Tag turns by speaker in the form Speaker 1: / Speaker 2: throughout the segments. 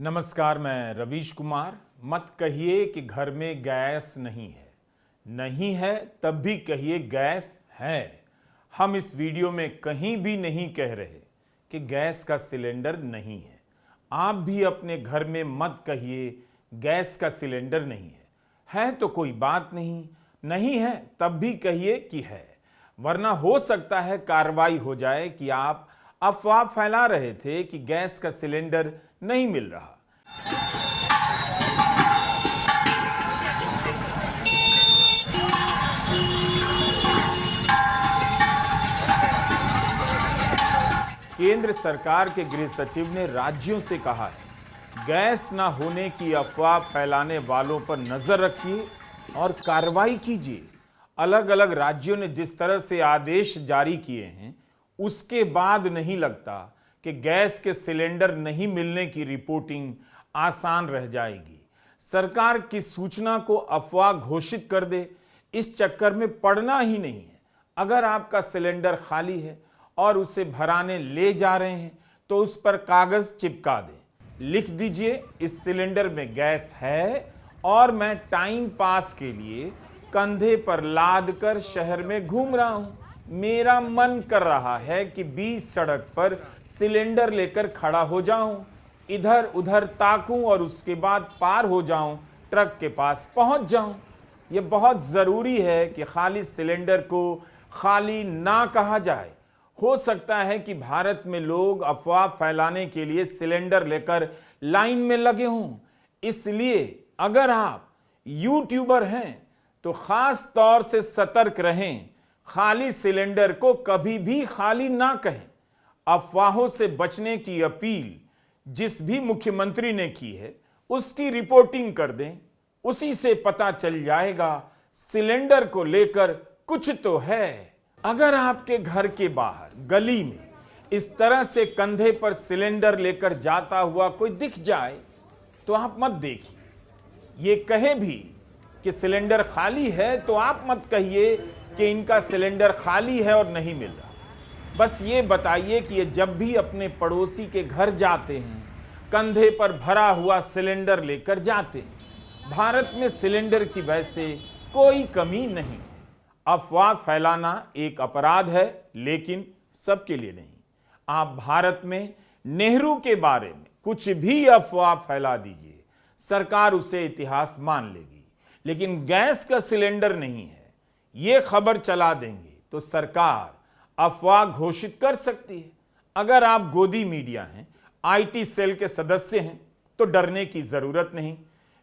Speaker 1: नमस्कार, मैं रवीश कुमार। मत कहिए कि घर में गैस नहीं है, नहीं है तब भी कहिए गैस है। हम इस वीडियो में कहीं भी नहीं कह रहे कि गैस का सिलेंडर नहीं है। आप भी अपने घर में मत कहिए गैस का सिलेंडर नहीं है तो कोई बात नहीं, नहीं है तब भी कहिए कि है, वरना हो सकता है कार्रवाई हो जाए कि आप अफवाह फैला रहे थे कि गैस का सिलेंडर नहीं मिल रहा। केंद्र सरकार के गृह सचिव ने राज्यों से कहा है, गैस न होने की अफवाह फैलाने वालों पर नजर रखिए और कार्रवाई कीजिए। अलग अलग राज्यों ने जिस तरह से आदेश जारी किए हैं, उसके बाद नहीं लगता कि गैस के सिलेंडर नहीं मिलने की रिपोर्टिंग आसान रह जाएगी। सरकार की सूचना को अफवाह घोषित कर दे, इस चक्कर में पड़ना ही नहीं है। अगर आपका सिलेंडर खाली है और उसे भराने ले जा रहे हैं तो उस पर कागज चिपका दें, लिख दीजिए इस सिलेंडर में गैस है और मैं टाइम पास के लिए कंधे पर लाद कर शहर में घूम रहा हूं। मेरा मन कर रहा है कि बीच सड़क पर सिलेंडर लेकर खड़ा हो जाऊं, इधर उधर ताकूं और उसके बाद पार हो जाऊं, ट्रक के पास पहुंच जाऊं। यह बहुत जरूरी है कि खाली सिलेंडर को खाली ना कहा जाए। हो सकता है कि भारत में लोग अफवाह फैलाने के लिए सिलेंडर लेकर लाइन में लगे हों, इसलिए अगर आप यूट्यूबर हैं तो खास तौर से सतर्क रहें। खाली सिलेंडर को कभी भी खाली ना कहें। अफवाहों से बचने की अपील जिस भी मुख्यमंत्री ने की है उसकी रिपोर्टिंग कर दें, उसी से पता चल जाएगा सिलेंडर को लेकर कुछ तो है। अगर आपके घर के बाहर गली में इस तरह से कंधे पर सिलेंडर लेकर जाता हुआ कोई दिख जाए तो आप मत देखिए। ये कहे भी कि सिलेंडर खाली है तो आप मत कहिए कि इनका सिलेंडर खाली है और नहीं मिल रहा। बस ये बताइए कि ये जब भी अपने पड़ोसी के घर जाते हैं कंधे पर भरा हुआ सिलेंडर लेकर जाते हैं। भारत में सिलेंडर की वैसे कोई कमी नहीं। अफवाह फैलाना एक अपराध है, लेकिन सबके लिए नहीं। आप भारत में नेहरू के बारे में कुछ भी अफवाह फैला दीजिए, सरकार उसे इतिहास मान लेगी। लेकिन गैस का सिलेंडर नहीं है ये खबर चला देंगे तो सरकार अफवाह घोषित कर सकती है। अगर आप गोदी मीडिया हैं, आईटी सेल के सदस्य हैं तो डरने की जरूरत नहीं।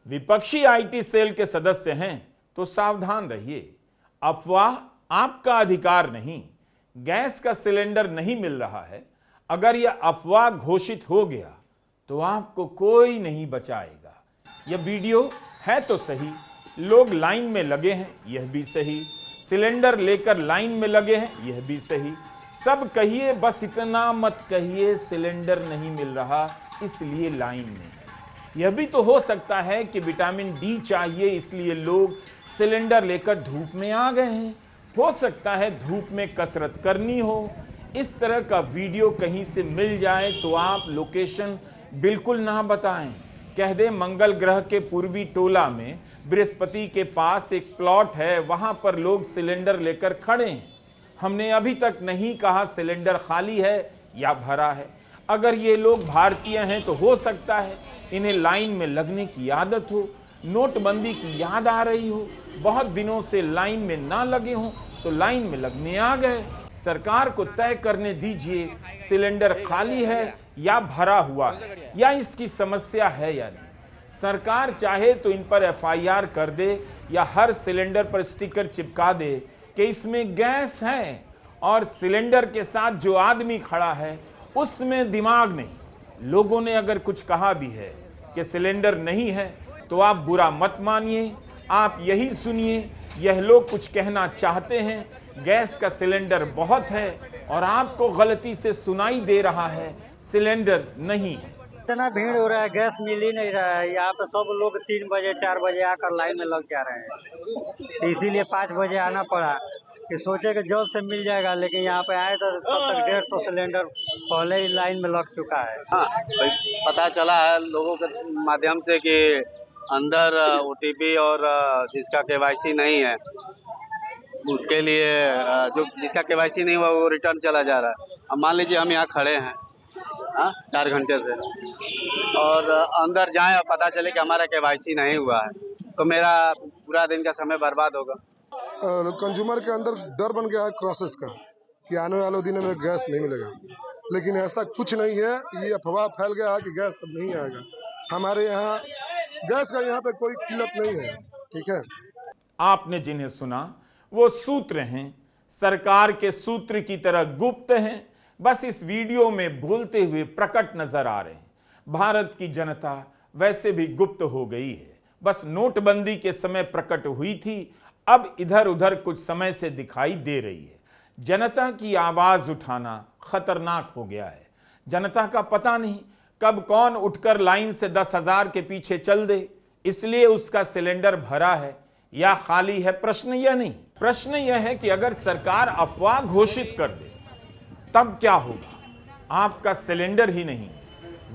Speaker 1: विपक्षी आईटी सेल के सदस्य हैं तो सावधान रहिए। अफवाह आपका अधिकार नहीं। गैस का सिलेंडर नहीं मिल रहा है, अगर यह अफवाह घोषित हो गया तो आपको कोई नहीं बचाएगा। यह वीडियो है तो सही, लोग लाइन में लगे हैं यह भी सही, सिलेंडर लेकर लाइन में लगे हैं यह भी सही। सब कहिए, बस इतना मत कहिए सिलेंडर नहीं मिल रहा इसलिए लाइन में है। यह भी तो हो सकता है कि विटामिन डी चाहिए इसलिए लोग सिलेंडर लेकर धूप में आ गए हैं। हो सकता है धूप में कसरत करनी हो। इस तरह का वीडियो कहीं से मिल जाए तो आप लोकेशन बिल्कुल ना बताएं। कह दें मंगल ग्रह के पूर्वी टोला में बृहस्पति के पास एक प्लॉट है, वहां पर लोग सिलेंडर लेकर खड़े हैं। हमने अभी तक नहीं कहा सिलेंडर खाली है या भरा है। अगर ये लोग भारतीय हैं तो हो सकता है इन्हें लाइन में लगने की आदत हो, नोटबंदी की याद आ रही हो, बहुत दिनों से लाइन में ना लगे हों तो लाइन में लगने आ गए। सरकार को तय करने दीजिए सिलेंडर खाली है या भरा हुआ है, या इसकी समस्या है या नहीं। सरकार चाहे तो इन पर एफआईआर कर दे या हर सिलेंडर पर स्टिकर चिपका दे कि इसमें गैस है, और सिलेंडर के साथ जो आदमी खड़ा है उसमें दिमाग नहीं। लोगों ने अगर कुछ कहा भी है कि सिलेंडर नहीं है तो आप बुरा मत मानिए, आप यही सुनिए। यह लोग कुछ कहना चाहते हैं, गैस का सिलेंडर बहुत है और आपको गलती से सुनाई दे रहा है सिलेंडर नहीं है।
Speaker 2: इतना भीड़ हो रहा है, गैस मिल ही नहीं रहा है। यहाँ पे सब लोग 3 बजे 4 बजे आकर लाइन में लग जा रहे हैं, इसीलिए 5 बजे आना पड़ा। कि सोचे कि जल्द से मिल जाएगा, लेकिन यहाँ पे आए तो तब तक 150 सिलेंडर पहले ही लाइन में लग चुका है।
Speaker 3: हाँ भाई, पता चला है लोगों के माध्यम से कि अंदर ओटीपी और जिसका केवाईसी नहीं है उसके लिए जो जिसका केवाईसी नहीं हुआ वो रिटर्न चला जा रहा है। अब मान लीजिए हम यहाँ खड़े हैं 4 घंटे से और अंदर जाएं और पता चले कि हमारा केवाईसी नहीं हुआ है तो मेरा पूरा दिन का समय बर्बाद होगा।
Speaker 4: कंज्यूमर के अंदर डर बन गया है प्रोसेस का कि आने वाले दिनों में गैस नहीं मिलेगा, लेकिन ऐसा कुछ नहीं है। ये अफवाह फैल गया है कि गैस अब नहीं आएगा। हमारे यहाँ गैस का यहाँ पे कोई किल्लत नहीं है। ठीक है,
Speaker 1: आपने जिन्हें सुना वो सूत्र हैं, सरकार के सूत्र की तरह गुप्त हैं, बस इस वीडियो में बोलते हुए प्रकट नजर आ रहे हैं। भारत की जनता वैसे भी गुप्त हो गई है, बस नोटबंदी के समय प्रकट हुई थी, अब इधर उधर कुछ समय से दिखाई दे रही है। जनता की आवाज उठाना खतरनाक हो गया है। जनता का पता नहीं कब कौन उठकर लाइन से 10,000 के पीछे चल दे, इसलिए उसका सिलेंडर भरा है या खाली है। प्रश्न यह नहीं, प्रश्न यह है कि अगर सरकार अफवाह घोषित कर दे तब क्या होगा। आपका सिलेंडर ही नहीं,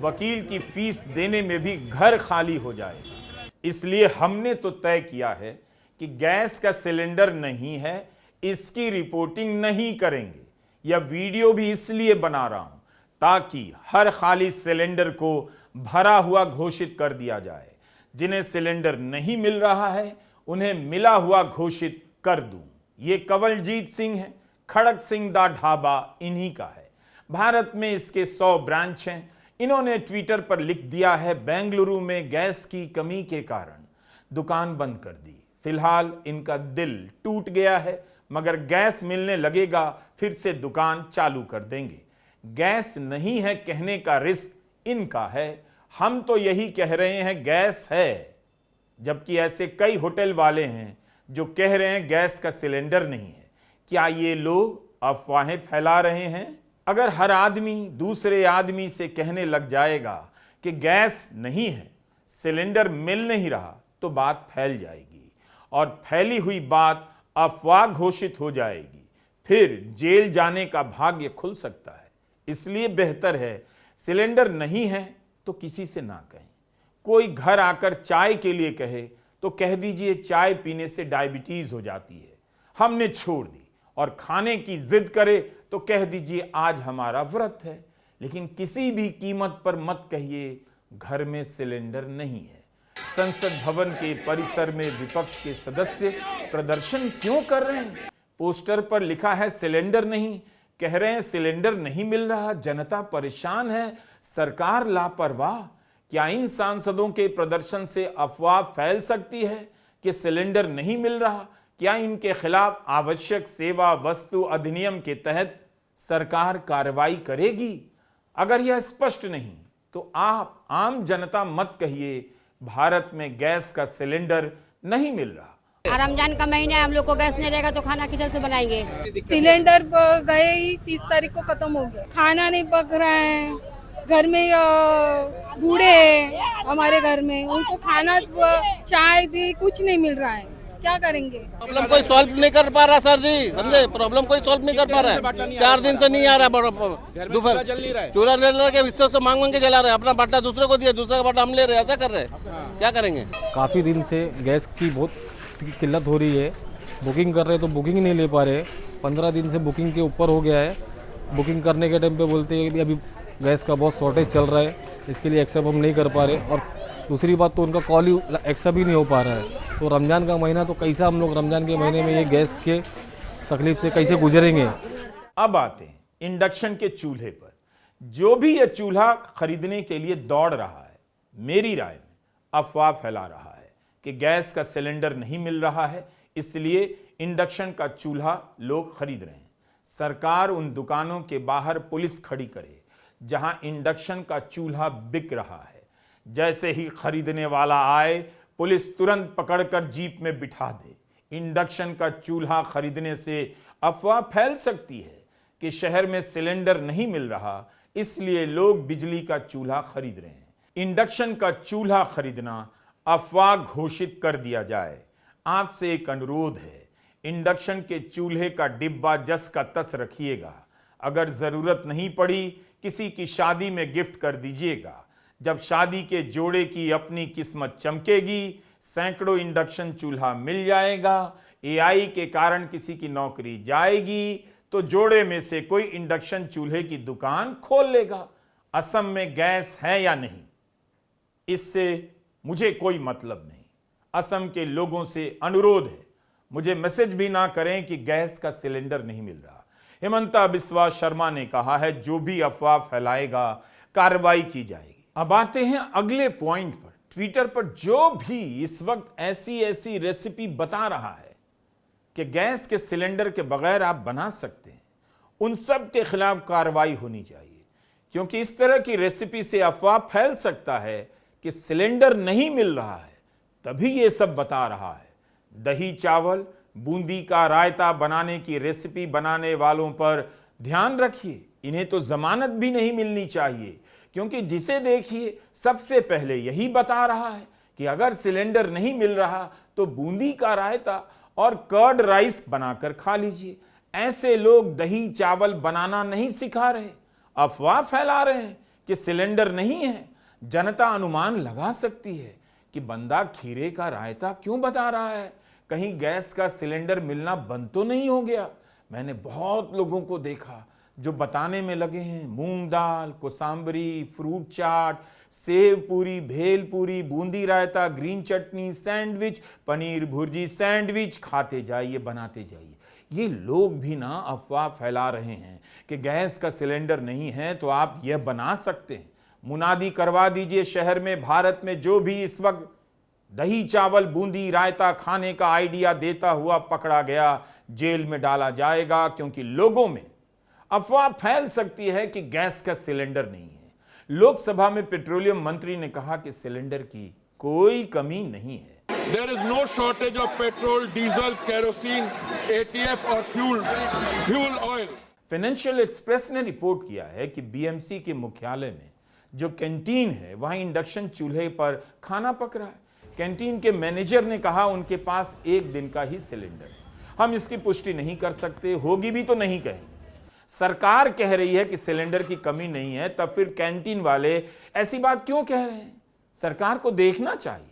Speaker 1: वकील की फीस देने में भी घर खाली हो जाएगा। इसलिए हमने तो तय किया है कि गैस का सिलेंडर नहीं है, इसकी रिपोर्टिंग नहीं करेंगे। यह वीडियो भी इसलिए बना रहा हूं ताकि हर खाली सिलेंडर को भरा हुआ घोषित कर दिया जाए। जिन्हें सिलेंडर नहीं मिल रहा है उन्हें मिला हुआ घोषित कर दूं। ये कंवलजीत सिंह है, खड़क सिंह दा ढाबा इन्हीं का है। भारत में इसके 100 ब्रांच हैं। इन्होंने ट्विटर पर लिख दिया है, बेंगलुरु में गैस की कमी के कारण दुकान बंद कर दी। फिलहाल इनका दिल टूट गया है, मगर गैस मिलने लगेगा फिर से दुकान चालू कर देंगे। गैस नहीं है कहने का रिस्क इनका है, हम तो यही कह रहे हैं गैस है, जबकि ऐसे कई होटल वाले हैं जो कह रहे हैं गैस का सिलेंडर नहीं है। क्या ये लोग अफवाहें फैला रहे हैं? अगर हर आदमी दूसरे आदमी से कहने लग जाएगा कि गैस नहीं है, सिलेंडर मिल नहीं रहा, तो बात फैल जाएगी और फैली हुई बात अफवाह घोषित हो जाएगी। फिर जेल जाने का भाग्य खुल सकता है। इसलिए बेहतर है सिलेंडर नहीं है तो किसी से ना कहें। कोई घर आकर चाय के लिए कहे तो कह दीजिए चाय पीने से डायबिटीज हो जाती है, हमने छोड़ दी। और खाने की जिद करे तो कह दीजिए आज हमारा व्रत है। लेकिन किसी भी कीमत पर मत कहिए घर में सिलेंडर नहीं है। संसद भवन के परिसर में विपक्ष के सदस्य प्रदर्शन क्यों कर रहे हैं? पोस्टर पर लिखा है सिलेंडर नहीं, कह रहे हैं सिलेंडर नहीं मिल रहा, जनता परेशान है, सरकार लापरवाह। क्या इन सांसदों के प्रदर्शन से अफवाह फैल सकती है कि सिलेंडर नहीं मिल रहा? क्या इनके खिलाफ आवश्यक सेवा वस्तु अधिनियम के तहत सरकार कार्रवाई करेगी? अगर यह स्पष्ट नहीं तो आप आम जनता मत कहिए भारत में गैस का सिलेंडर नहीं मिल रहा।
Speaker 5: रमजान का महीना है, हम लोग को गैस नहीं रहेगा तो खाना किधर से बनाएंगे?
Speaker 6: सिलेंडर गए ही 30 तारीख को खत्म हो गया, खाना नहीं पक रहा है। घर में बूढ़े हैं हमारे घर में, उनको खाना चाय भी कुछ नहीं मिल रहा है, क्या करेंगे?
Speaker 7: प्रॉब्लम कोई सॉल्व नहीं कर पा रहा सर जी, समझे? प्रॉब्लम कोई सॉल्व नहीं कर पा रहा है। 4 दिन से नहीं आ रहा है, दोपहर चूल्हा ले रहा है, विश्व से मांग के जला रहे हैं। अपना बाटा दूसरे को दिया, दूसरे का बाटा हम ले रहे हैं, ऐसा कर रहे हैं, क्या करेंगे?
Speaker 8: काफ़ी दिन से गैस की बहुत किल्लत हो रही है। बुकिंग कर रहे तो बुकिंग नहीं ले पा रहे। 15 दिन से बुकिंग के ऊपर हो गया है। बुकिंग करने के टाइम पे बोलते हैं कि अभी गैस का बहुत शॉर्टेज चल रहा है, इसके लिए एक्सेप्ट हम नहीं कर पा रहे। और दूसरी बात तो उनका कॉल ही एक्सेप्ट भी नहीं हो पा रहा है। तो रमज़ान का महीना, तो कैसा हम लोग रमज़ान के महीने में ये गैस के तकलीफ से कैसे गुजरेंगे?
Speaker 1: अब आते हैं इंडक्शन के चूल्हे पर। जो भी यह चूल्हा खरीदने के लिए दौड़ रहा है, मेरी राय में अफवाह फैला रहा है कि गैस का सिलेंडर नहीं मिल रहा है, इसलिए इंडक्शन का चूल्हा लोग खरीद रहे हैं। सरकार उन दुकानों के बाहर पुलिस खड़ी करे जहां इंडक्शन का चूल्हा बिक रहा है। जैसे ही खरीदने वाला आए, पुलिस तुरंत पकड़कर जीप में बिठा दे। इंडक्शन का चूल्हा खरीदने से अफवाह फैल सकती है कि शहर में सिलेंडर नहीं मिल रहा, इसलिए लोग बिजली का चूल्हा खरीद रहे हैं। इंडक्शन का चूल्हा खरीदना अफवाह घोषित कर दिया जाए। आपसे एक अनुरोध है, इंडक्शन के चूल्हे का डिब्बा जस का तस रखिएगा। अगर जरूरत नहीं पड़ी किसी की शादी में गिफ्ट कर दीजिएगा। जब शादी के जोड़े की अपनी किस्मत चमकेगी, सैकड़ों इंडक्शन चूल्हा मिल जाएगा। एआई के कारण किसी की नौकरी जाएगी तो जोड़े में से कोई इंडक्शन चूल्हे की दुकान खोल लेगा। असम में गैस है या नहीं, इससे मुझे कोई मतलब नहीं। असम के लोगों से अनुरोध है, मुझे मैसेज भी ना करें कि गैस का सिलेंडर नहीं मिल रहा। हिमंता बिस्वा शर्मा ने कहा है, जो भी अफवाह फैलाएगा कार्रवाई की जाएगी। अब आते हैं अगले पॉइंट पर। ट्विटर पर जो भी इस वक्त ऐसी रेसिपी बता रहा है कि गैस के सिलेंडर के बगैर आप बना सकते हैं, उन सब के खिलाफ कार्रवाई होनी चाहिए, क्योंकि इस तरह की रेसिपी से अफवाह फैल सकता है कि सिलेंडर नहीं मिल रहा है, तभी ये सब बता रहा है। दही चावल बूंदी का रायता बनाने की रेसिपी बनाने वालों पर ध्यान रखिए, इन्हें तो जमानत भी नहीं मिलनी चाहिए, क्योंकि जिसे देखिए सबसे पहले यही बता रहा है कि अगर सिलेंडर नहीं मिल रहा तो बूंदी का रायता और कर्ड राइस बनाकर खा लीजिए। ऐसे लोग दही चावल बनाना नहीं सिखा रहे, अफवाह फैला रहे हैं कि सिलेंडर नहीं है। जनता अनुमान लगा सकती है कि बंदा खीरे का रायता क्यों बता रहा है, कहीं गैस का सिलेंडर मिलना बंद तो नहीं हो गया। मैंने बहुत लोगों को देखा जो बताने में लगे हैं मूंग दाल, कोसांबरी, फ्रूट चाट, सेव पूरी, भेल पूरी, बूंदी रायता, ग्रीन चटनी, सैंडविच, पनीर भुर्जी सैंडविच, खाते जाइए बनाते जाइए। ये लोग भी ना अफवाह फैला रहे हैं कि गैस का सिलेंडर नहीं है तो आप यह बना सकते हैं। मुनादी करवा दीजिए शहर में, भारत में जो भी इस वक्त दही चावल बूंदी रायता खाने का आइडिया देता हुआ पकड़ा गया जेल में डाला जाएगा, क्योंकि लोगों में अफवाह फैल सकती है कि गैस का सिलेंडर नहीं है। लोकसभा में पेट्रोलियम मंत्री ने कहा कि सिलेंडर की कोई कमी नहीं है।
Speaker 9: There is no shortage of petrol, diesel, kerosene, ATF और fuel oil.
Speaker 1: फाइनेंशियल एक्सप्रेस ने रिपोर्ट किया है कि बीएमसी के मुख्यालय में जो कैंटीन है वहां इंडक्शन चूल्हे पर खाना पक रहा है। कैंटीन के मैनेजर ने कहा उनके पास एक दिन का ही सिलेंडर है। हम इसकी पुष्टि नहीं कर सकते, होगी भी तो नहीं कहेंगे। सरकार कह रही है कि सिलेंडर की कमी नहीं है, तब फिर कैंटीन वाले ऐसी बात क्यों कह रहे हैं? सरकार को देखना चाहिए।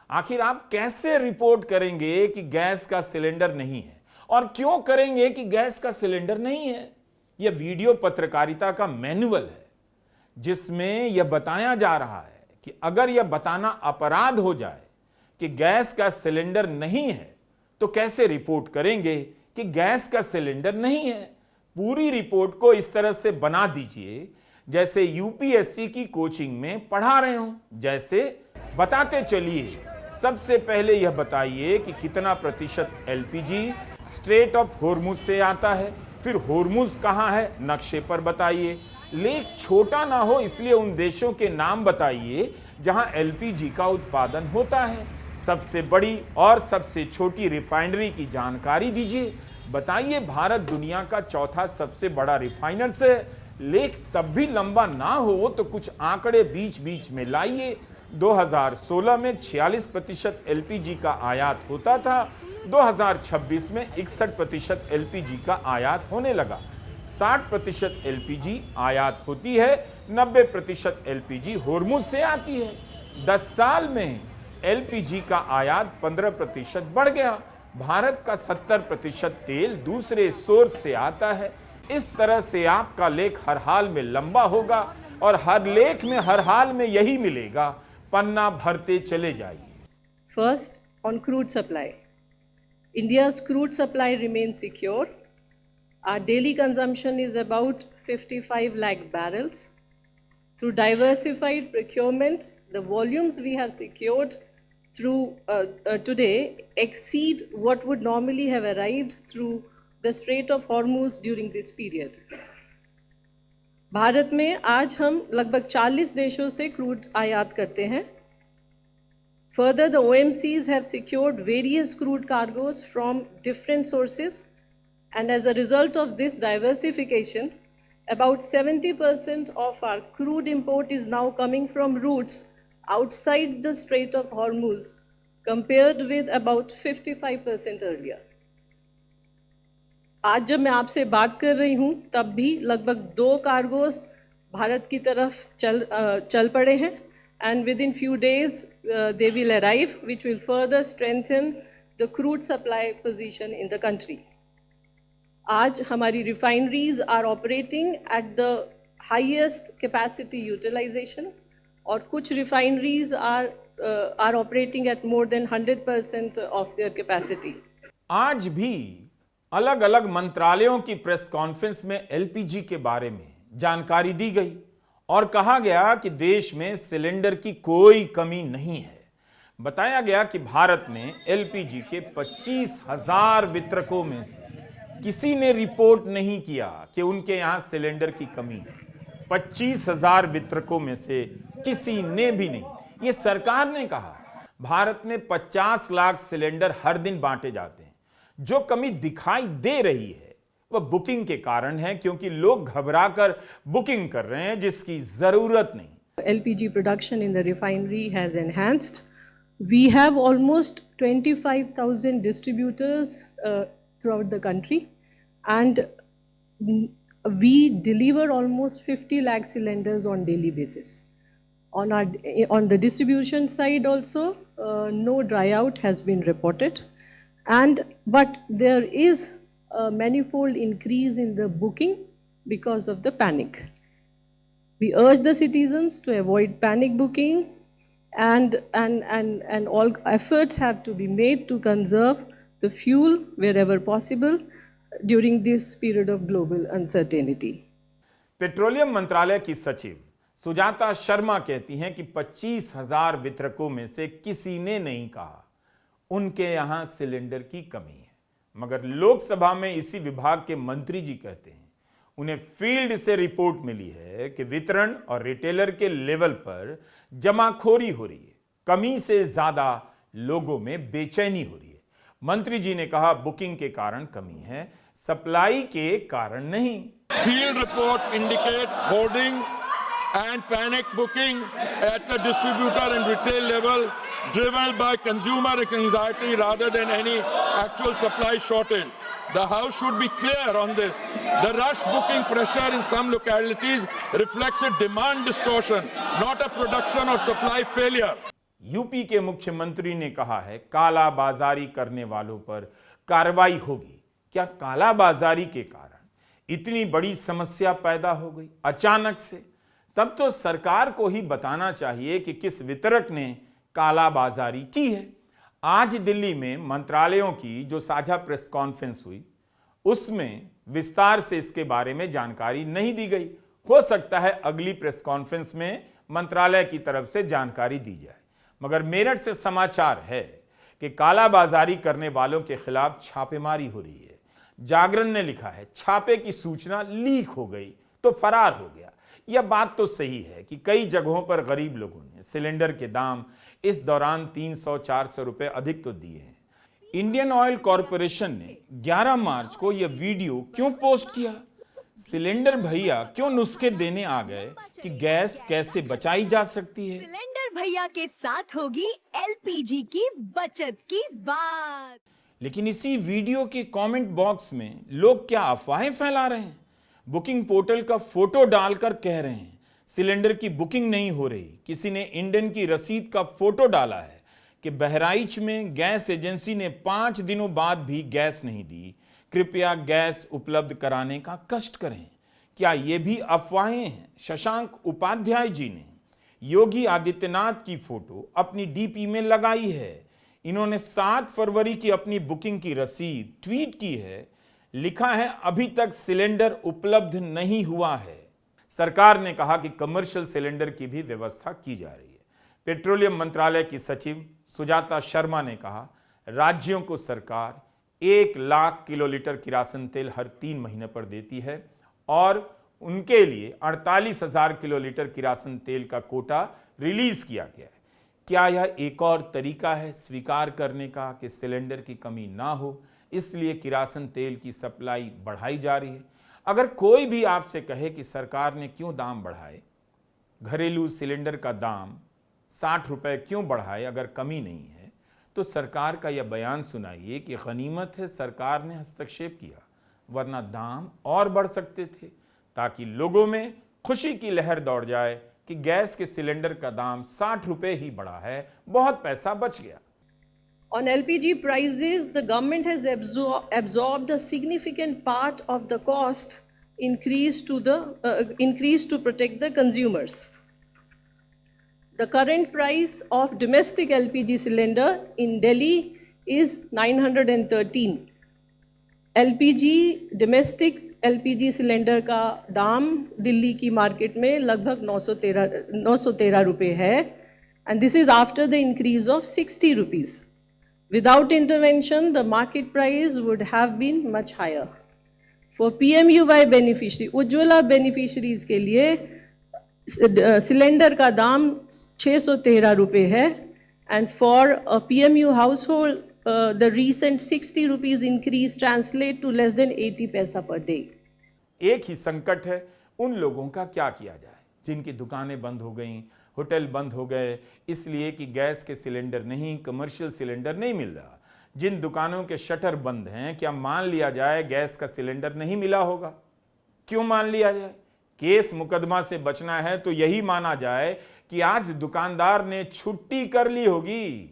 Speaker 1: आखिर आप कैसे रिपोर्ट करेंगे कि गैस का सिलेंडर नहीं है, और क्यों करेंगे कि गैस का सिलेंडर नहीं है? यह वीडियो पत्रकारिता का मैनुअल है, जिसमें यह बताया जा रहा है कि अगर यह बताना अपराध हो जाए कि गैस का सिलेंडर नहीं है तो कैसे रिपोर्ट करेंगे कि गैस का सिलेंडर नहीं है। पूरी रिपोर्ट को इस तरह से बना दीजिए जैसे यूपीएससी की कोचिंग में पढ़ा रहे हो। जैसे बताते चलिए, सबसे पहले यह बताइए कि कितना प्रतिशत एलपीजी स्ट्रेट ऑफ होर्मुज से आता है, फिर होर्मुज कहाँ है नक्शे पर बताइए। लेख छोटा ना हो इसलिए उन देशों के नाम बताइए जहां एलपीजी का उत्पादन होता है। सबसे बड़ी और सबसे छोटी रिफाइनरी की जानकारी दीजिए। बताइए भारत दुनिया का चौथा सबसे बड़ा रिफाइनर्स है। लेख तब भी लंबा ना हो तो कुछ आंकड़े बीच बीच में लाइए। 2016 में 46% एलपीजी का आयात होता था, 2026 में 61% एलपीजी का आयात होने लगा। 60% एलपीजी आयात होती है, 90% एलपीजी होर्मुज से आती है। 10 साल में एलपीजी का आयात 15% बढ़ गया। भारत का 70% तेल दूसरे सोर्स से आता है। इस तरह से आपका लेख हर हाल में लंबा होगा और हर लेख में हर हाल में यही मिलेगा। पन्ना भरते चले जाइए।
Speaker 10: First, on crude supply. India's crude supply remains secure. Our daily consumption is about 55 lakh barrels. Through diversified procurement, the volumes we have secured through today exceed what would normally have arrived through the Strait of Hormuz during this period. Bharat में आज हम लगभग 40 देशों से crude आयात करते हैं। Further, the OMCs have secured various crude cargoes from different sources, and as a result of this diversification, about 70% of our crude import is now coming from routes outside the Strait of Hormuz, compared with about 55% earlier. आज जब मैं आपसे बात कर रही हूँ तब भी लगभग 2 कार्गोस भारत की तरफ चल पड़े हैं and within few days they will arrive, which will further strengthen the crude supply position in the country. आज हमारी refineries are operating at the highest capacity utilization और कुछ refineries are operating at more than 100% of their capacity.
Speaker 1: आज भी अलग अलग मंत्रालयों की प्रेस कॉन्फ्रेंस में एलपीजी के बारे में जानकारी दी गई और कहा गया कि देश में सिलेंडर की कोई कमी नहीं है। बताया गया कि भारत में एलपीजी के 25,000 वितरकों में से किसी ने रिपोर्ट नहीं किया कि उनके यहां सिलेंडर की कमी है। 25,000 वितरकों में से किसी ने भी नहीं। ये सरकार ने कहा। भारत में 50 लाख सिलेंडर हर दिन बांटे जाते हैं। जो कमी दिखाई दे रही है वह बुकिंग के कारण है, क्योंकि लोग घबराकर बुकिंग कर रहे हैं जिसकी जरूरत नहीं।
Speaker 10: LPG production in the refinery has enhanced. We have almost 25,000 distributors throughout the country, and we deliver almost 50 lakh cylinders on daily basis. On the distribution side also, no dry out has been reported, but there is a manifold increase in the booking because of the panic. We urge the citizens to avoid panic booking, and all efforts have to be made to conserve the fuel wherever possible during this period of global uncertainty.
Speaker 1: Petroleum मंत्रालय की सचिव सुजाता शर्मा कहती हैं कि 25,000 वितरकों में से किसी ने नहीं कहा उनके यहां सिलेंडर की कमी है, मगर लोकसभा में इसी विभाग के मंत्री जी कहते हैं उन्हें फील्ड से रिपोर्ट मिली है कि वितरण और रिटेलर के लेवल पर जमाखोरी हो रही है। कमी से ज्यादा लोगों में बेचैनी हो रही है। मंत्री जी ने कहा बुकिंग के कारण कमी है, सप्लाई के कारण नहीं।
Speaker 9: Field reports indicate hoarding and panic booking at the distributor and retail level, driven by consumer anxiety rather than any actual supply shortage. The House should be clear on this. The rush booking pressure in some localities reflects a demand distortion, not a production or supply failure.
Speaker 1: UP के मुख्यमंत्री ने कहा है काला बाजारी करने वालों पर कार्रवाई होगी। क्या काला बाजारी के कारण इतनी बड़ी समस्या पैदा हो गई अचानक से? तब तो सरकार को ही बताना चाहिए कि किस वितरक ने काला बाजारी की है। आज दिल्ली में मंत्रालयों की जो साझा प्रेस कॉन्फ्रेंस हुई उसमें विस्तार से इसके बारे में जानकारी नहीं दी गई। हो सकता है अगली प्रेस कॉन्फ्रेंस में मंत्रालय की तरफ से जानकारी दी जाए, मगर मेरठ से समाचार है कि कालाबाजारी करने वालों के खिलाफ छापेमारी हो रही है। जागरण ने लिखा है छापे की सूचना लीक हो गई तो फरार हो गया। यह बात तो सही है कि कई जगहों पर गरीब लोगों ने सिलेंडर के दाम इस दौरान 300-400 रुपए अधिक तो दिए हैं। इंडियन ऑयल कॉरपोरेशन ने 11 मार्च को यह वीडियो क्यों पोस्ट किया? सिलेंडर भैया क्यों नुस्खे देने आ गए कि गैस कैसे बचाई जा सकती है?
Speaker 11: सिलेंडर भैया के साथ होगी एलपीजी की बचत की बात।
Speaker 1: लेकिन इसी वीडियो के कमेंट बॉक्स में लोग क्या अफवाहें फैला रहे हैं? बुकिंग पोर्टल का फोटो डालकर कह रहे हैं सिलेंडर की बुकिंग नहीं हो रही। किसी ने इंडेन की रसीद का फोटो डाला है कि बहराइच में गैस एजेंसी ने 5 दिनों बाद भी गैस नहीं दी, कृपया गैस उपलब्ध कराने का कष्ट करें। क्या ये भी अफवाहें हैं? शशांक उपाध्याय जी ने योगी आदित्यनाथ की फोटो अपनी डीपी में लगाई है। इन्होंने 7 फरवरी की अपनी बुकिंग की रसीद ट्वीट की है। लिखा है अभी तक सिलेंडर उपलब्ध नहीं हुआ है। सरकार ने कहा कि कमर्शियल सिलेंडर की भी व्यवस्था की जा रही है। पेट्रोलियम मंत्रालय की सचिव सुजाता शर्मा ने कहा राज्यों को सरकार 1 लाख किलोलीटर किरासन तेल हर 3 महीने पर देती है और उनके लिए 48,000 किलोलीटर किरासन तेल का कोटा रिलीज किया गया है। क्या यह एक और तरीका है स्वीकार करने का कि सिलेंडर की कमी ना हो, इसलिए किरासन तेल की सप्लाई बढ़ाई जा रही है? अगर कोई भी आपसे कहे कि सरकार ने क्यों दाम बढ़ाए, घरेलू सिलेंडर का दाम 60 रुपए क्यों बढ़ाए अगर कमी नहीं है, तो सरकार का यह बयान सुनाइए कि गनीमत है सरकार ने हस्तक्षेप किया। वरना दाम और बढ़ सकते थे, ताकि लोगों में खुशी की लहर दौड़ जाए कि गैस के सिलेंडर का दाम 60 रुपए ही बढ़ा है, बहुत पैसा बच गया।
Speaker 10: On LPG prices, the government has absorbed a significant part of the cost increase to protect the consumers. The current price of domestic LPG cylinder in Delhi is 913. domestic LPG cylinder का दाम दिल्ली की market में लगभग 913 रुपए है, and this is after the increase of 60 rupees. Without intervention, the market price would have been much higher. For PMUY beneficiary, Ujjwala beneficiaries के लिए cylinder का दाम 613 रुपए है, and for a PMU household, the recent 60 rupees increase translate to less than 80 paisa per day.
Speaker 1: एक ही संकट है, उन लोगों का क्या किया जाए जिनकी दुकानें बंद हो गईं, होटल बंद हो गए इसलिए कि गैस के सिलेंडर नहीं, कमर्शियल सिलेंडर नहीं मिल रहा। जिन दुकानों के शटर बंद हैं, क्या मान लिया जाए गैस का सिलेंडर नहीं मिला होगा? क्यों मान लिया जाए? केस मुकदमा से बचना है तो यही माना जाए कि आज दुकानदार ने छुट्टी कर ली होगी।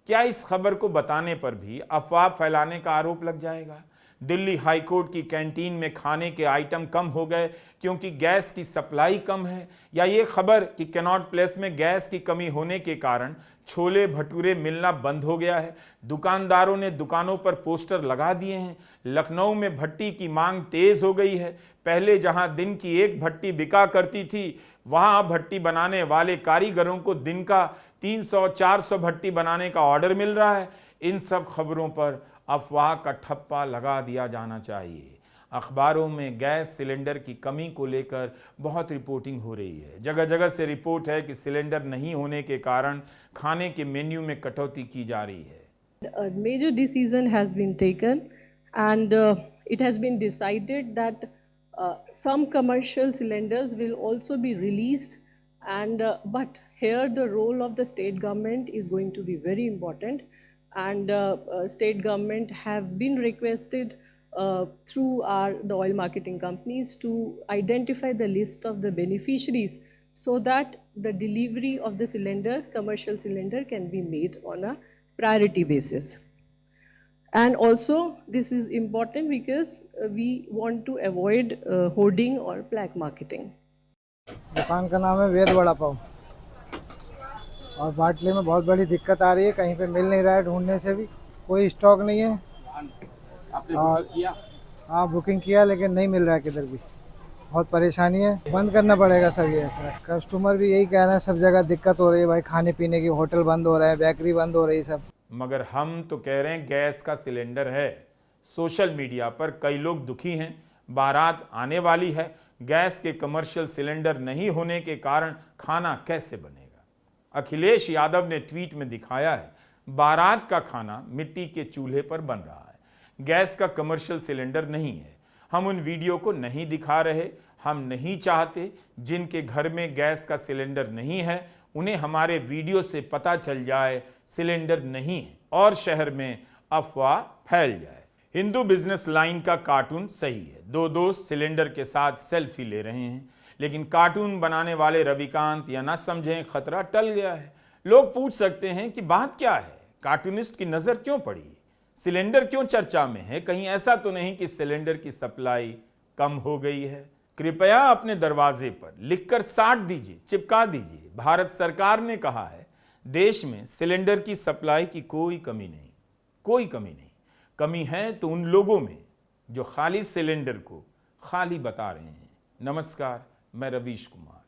Speaker 1: क्या इस खबर को बताने पर भी अफवाह फैलाने का आरोप लग जाएगा? दिल्ली हाईकोर्ट की कैंटीन में खाने के आइटम कम हो गए क्योंकि गैस की सप्लाई कम है, या ये खबर कि कैनॉट प्लेस में गैस की कमी होने के कारण छोले भटूरे मिलना बंद हो गया है। दुकानदारों ने दुकानों पर पोस्टर लगा दिए हैं। लखनऊ में भट्टी की मांग तेज हो गई है। पहले जहां दिन की एक भट्टी बिका करती थी, वहां भट्टी बनाने वाले कारीगरों को दिन का 300-400 भट्टी बनाने का ऑर्डर मिल रहा है। इन सब खबरों पर अफवाह का ठप्पा लगा दिया जाना चाहिए। अखबारों में गैस सिलेंडर की कमी को लेकर बहुत रिपोर्टिंग हो रही है। जगह जगह से रिपोर्ट है कि सिलेंडर नहीं होने के कारण खाने के मेन्यू में कटौती की जा रही है।
Speaker 10: A major decision has been taken, and it has been decided that some commercial cylinders will also be released, and but here the role of the state government is going to be very important, and state government have been requested through the oil marketing companies to identify the list of the beneficiaries so that the delivery of the cylinder, commercial cylinder, can be made on a priority basis. And also this is important because we want to avoid hoarding or black marketing.
Speaker 2: दुकान का नाम है वेद वड़ा पाव, और बाटले में बहुत बड़ी दिक्कत आ रही है, कहीं पे मिल नहीं रहा है, ढूंढने से भी कोई स्टॉक नहीं है। आपने बुकिंग किया? हाँ, बुकिंग किया, लेकिन नहीं मिल रहा है किधर भी, बहुत परेशानी है। बंद करना पड़ेगा सर ये ऐसा। कस्टमर भी यही कह रहे हैं, सब जगह दिक्कत हो रही है भाई, खाने पीने की, होटल बंद हो रहे हैं, बेकरी बंद हो रही है सब।
Speaker 1: मगर हम तो कह रहे हैं गैस का सिलेंडर है। सोशल मीडिया पर कई लोग दुखी हैं, बारात आने वाली है, गैस के कमर्शियल सिलेंडर नहीं होने के कारण खाना कैसे बनेगा? अखिलेश यादव ने ट्वीट में दिखाया है, बारात का खाना मिट्टी के चूल्हे पर बन रहा है, गैस का कमर्शियल सिलेंडर नहीं है। हम उन वीडियो को नहीं दिखा रहे, हम नहीं चाहते जिनके घर में गैस का सिलेंडर नहीं है उन्हें हमारे वीडियो से पता चल जाए सिलेंडर नहीं है और शहर में अफवाह फैल जाए। हिंदू बिजनेस लाइन का कार्टून सही है, दो दोस्त सिलेंडर के साथ सेल्फी ले रहे हैं, लेकिन कार्टून बनाने वाले रविकांत या ना समझें खतरा टल गया है। लोग पूछ सकते हैं कि बात क्या है, कार्टूनिस्ट की नजर क्यों पड़ी, सिलेंडर क्यों चर्चा में है? कहीं ऐसा तो नहीं कि सिलेंडर की सप्लाई कम हो गई है? कृपया अपने दरवाजे पर लिखकर साट दीजिए, चिपका दीजिए, भारत सरकार ने कहा है देश में सिलेंडर की सप्लाई की कोई कमी नहीं, कोई कमी नहीं। कमी है तो उन लोगों में जो खाली सिलेंडर को खाली बता रहे हैं। नमस्कार, मैं रवीश कुमार।